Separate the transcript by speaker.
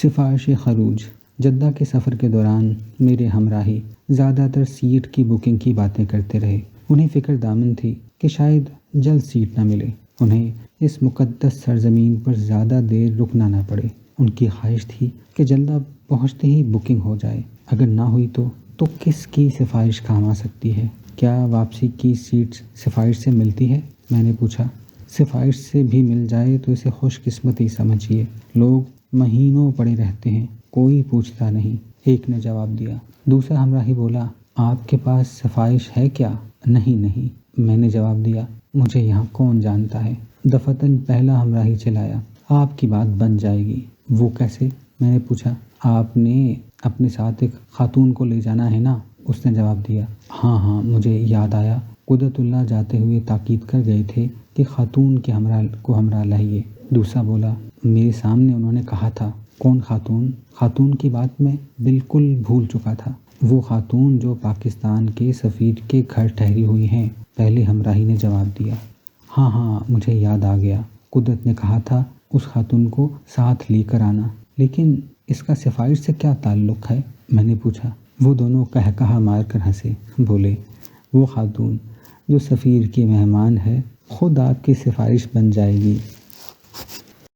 Speaker 1: سفارش خروج۔ جدہ کے سفر کے دوران میرے ہمراہی زیادہ تر سیٹ کی بکنگ کی باتیں کرتے رہے۔ انہیں فکر دامن تھی کہ شاید جلد سیٹ نہ ملے، انہیں اس مقدس سرزمین پر زیادہ دیر رکنا نہ پڑے۔ ان کی خواہش تھی کہ جلدہ پہنچتے ہی بکنگ ہو جائے، اگر نہ ہوئی تو کس کی سفارش کام آ سکتی ہے؟ کیا واپسی کی سیٹ سفارش سے ملتی ہے؟ میں نے پوچھا۔ سفارش سے بھی مل جائے تو اسے خوش قسمتی سمجھیے، لوگ مہینوں پڑے رہتے ہیں، کوئی پوچھتا نہیں، ایک نے جواب دیا۔ دوسرا ہمراہی بولا، آپ کے پاس سفارش ہے کیا؟ نہیں، میں نے جواب دیا، مجھے یہاں کون جانتا ہے؟ دفعتاً پہلا ہمراہی چلایا، آپ کی بات بن جائے گی۔ وہ کیسے؟ میں نے پوچھا۔ آپ نے اپنے ساتھ ایک خاتون کو لے جانا ہے نا؟ اس نے جواب دیا۔ ہاں، مجھے یاد آیا، قدرت اللہ جاتے ہوئے تاکید کر گئے تھے کہ خاتون کے ہمراہ لائیے۔ دوسرا بولا، میرے سامنے انہوں نے کہا تھا۔ کون خاتون؟ خاتون کی بات میں بالکل بھول چکا تھا۔ وہ خاتون جو پاکستان کے سفیر کے گھر ٹھہری ہوئی ہیں، پہلے ہمراہی نے جواب دیا۔ ہاں، مجھے یاد آ گیا، قدرت نے کہا تھا اس خاتون کو ساتھ لے کر آنا، لیکن اس کا سفارش سے کیا تعلق ہے؟ میں نے پوچھا۔ وہ دونوں قہقہہ مار کر ہنسے، بولے، وہ خاتون جو سفیر کی مہمان ہے، خود آپ کی سفارش بن جائے گی۔